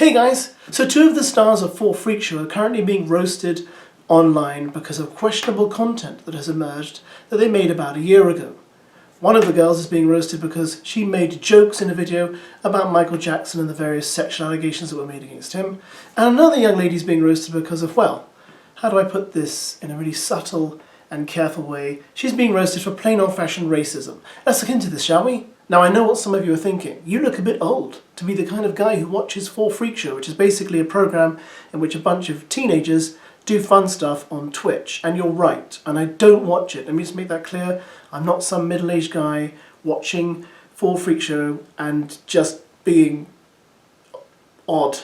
Hey guys! So two of the stars of 4FREAKSHOW are currently being roasted online because of questionable content that has emerged that they made about a year ago. One of the girls is being roasted because she made jokes in a video about Michael Jackson and the various sexual allegations that were made against him. And another young lady is being roasted because of, well, how do I put this in a really subtle and careful way? She's being roasted for plain old-fashioned racism. Let's look into this, shall we? Now I know what some of you are thinking. You look a bit old to be the kind of guy who watches 4FREAKSHOW, which is basically a program in which a bunch of teenagers do fun stuff on Twitch. And you're right, and I don't watch it. Let me just make that clear. I'm not some middle-aged guy watching 4FREAKSHOW and just being odd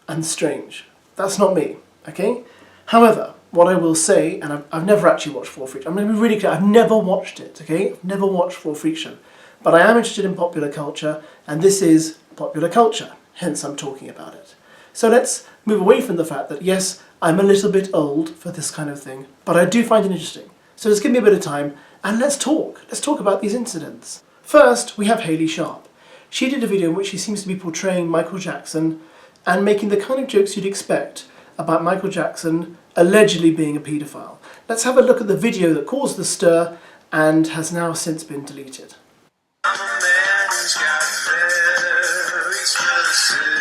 and strange. That's not me, okay? However, what I will say, and I've never actually watched 4FREAKSHOW. I'm going to be really clear, I've never watched it, okay? I've never watched 4FREAKSHOW. But I am interested in popular culture, and this is popular culture, hence I'm talking about it. So let's move away from the fact that, yes, I'm a little bit old for this kind of thing, but I do find it interesting. So just give me a bit of time, and let's talk. Let's talk about these incidents. First, we have Sharpe. She did a video in which she seems to be portraying Michael Jackson and making the kind of jokes you'd expect about Michael Jackson allegedly being a paedophile. Let's have a look at the video that caused the stir and has now since been deleted. I'm a man who's got very specific.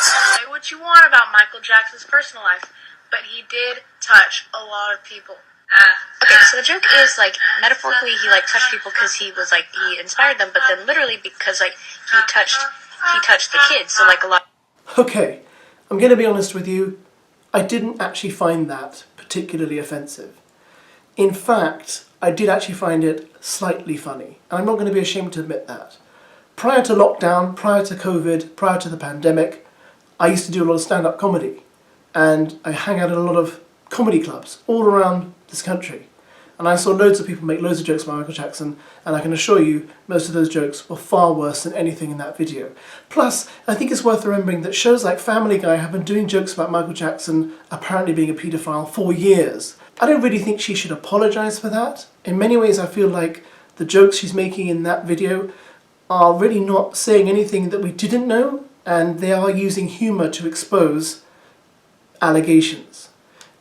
Say what you want about Michael Jackson's personal life, but he did touch a lot of people. Okay, so the joke is, like, metaphorically he, like, touched people because he was, like, he inspired them, but then literally because, like, he touched the kids, so, like, a lot. Okay, I'm going to be honest with you, I didn't actually find that particularly offensive. In fact, I did actually find it slightly funny, and I'm not going to be ashamed to admit that. Prior to lockdown, prior to COVID, prior to the pandemic, I used to do a lot of stand-up comedy, and I hang out at a lot of comedy clubs all around this country. And I saw loads of people make loads of jokes about Michael Jackson, and I can assure you most of those jokes were far worse than anything in that video. Plus, I think it's worth remembering that shows like Family Guy have been doing jokes about Michael Jackson apparently being a paedophile for years. I don't really think she should apologise for that. In many ways I feel like the jokes she's making in that video are really not saying anything that we didn't know, and they are using humour to expose allegations.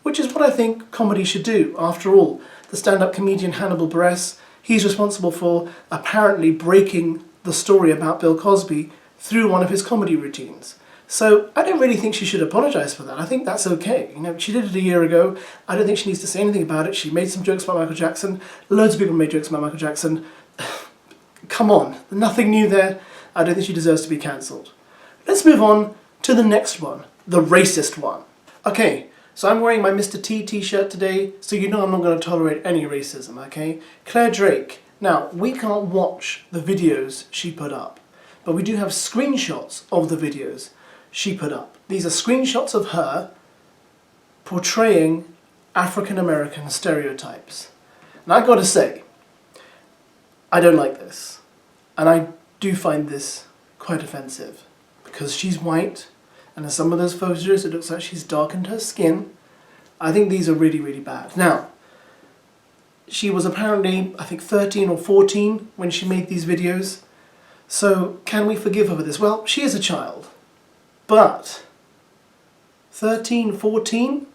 Which is what I think comedy should do. After all, the stand-up comedian Hannibal Buress, he's responsible for apparently breaking the story about Bill Cosby through one of his comedy routines. So I don't really think she should apologise for that. I think that's okay. You know, she did it a year ago. I don't think she needs to say anything about it. She made some jokes about Michael Jackson. Loads of people made jokes about Michael Jackson. Come on, nothing new there. I don't think she deserves to be cancelled. Let's move on to the next one, the racist one. Okay. So I'm wearing my Mr. T t-shirt today, so you know I'm not going to tolerate any racism, okay? Claire Drake. Now, we can't watch the videos she put up, but we do have screenshots of the videos she put up. These are screenshots of her portraying African American stereotypes. And I've got to say, I don't like this. And I do find this quite offensive, because she's white, and in some of those photos it looks like she's darkened her skin. I think these are really, really bad. Now, she was apparently, I think, 13 or 14 when she made these videos. So, can we forgive her for this? Well, she is a child. But 13, 14?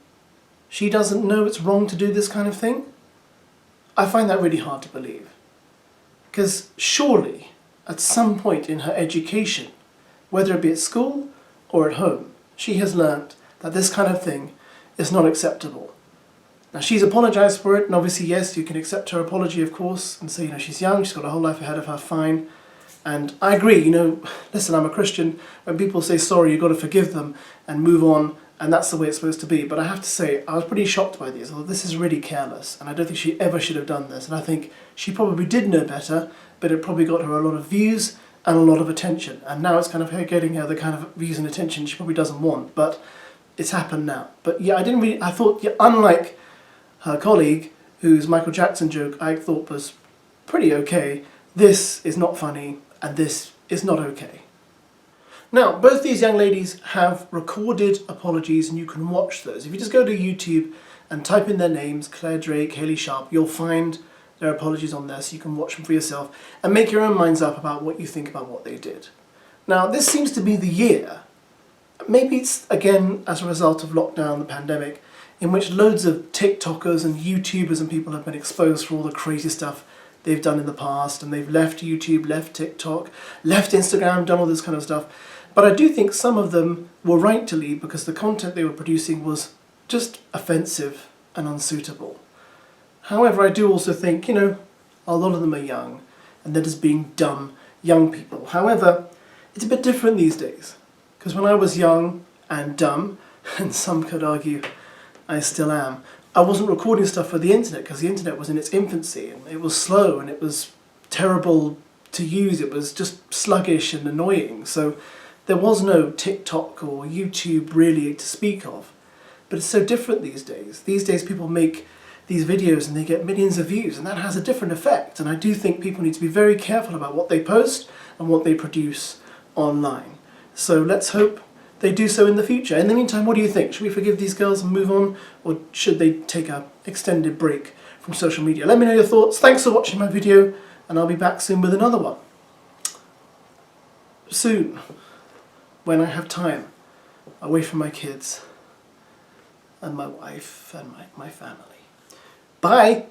She doesn't know it's wrong to do this kind of thing? I find that really hard to believe. Because surely, at some point in her education, whether it be at school or at home, she has learnt that this kind of thing is not acceptable. Now, she's apologised for it, and obviously, yes, you can accept her apology, of course, and say, you know, she's young, she's got a whole life ahead of her, fine. And I agree, you know, listen, I'm a Christian. When people say sorry, you've got to forgive them and move on, and that's the way it's supposed to be. But I have to say, I was pretty shocked by this. Although this is really careless, and I don't think she ever should have done this. And I think she probably did know better, but it probably got her a lot of views and a lot of attention, and now it's kind of her getting her the kind of views and attention she probably doesn't want, but it's happened now. But yeah, I thought, yeah, unlike her colleague, whose Michael Jackson joke I thought was pretty okay, this is not funny, and this is not okay. Now, both these young ladies have recorded apologies, and you can watch those. If you just go to YouTube and type in their names, Claire Drake, Sharpe, you'll find their apologies on there so you can watch them for yourself and make your own minds up about what you think about what they did. Now, this seems to be the year, maybe it's again as a result of lockdown, the pandemic, in which loads of TikTokers and YouTubers and people have been exposed for all the crazy stuff they've done in the past, and they've left YouTube, left TikTok, left Instagram, done all this kind of stuff. But I do think some of them were right to leave because the content they were producing was just offensive and unsuitable. However, I do also think, you know, a lot of them are young and they're just being dumb young people. However, it's a bit different these days because when I was young and dumb, and some could argue I still am, I wasn't recording stuff for the internet because the internet was in its infancy and it was slow and it was terrible to use. It was just sluggish and annoying. So there was no TikTok or YouTube really to speak of. But it's so different these days. These days people make these videos and they get millions of views, and that has a different effect. And I do think people need to be very careful about what they post and what they produce online. So let's hope they do so in the future. In the meantime, what do you think? Should we forgive these girls and move on, or should they take an extended break from social media? Let me know your thoughts. Thanks for watching my video, and I'll be back soon with another one. Soon, when I have time, away from my kids and my wife and my family. Bye!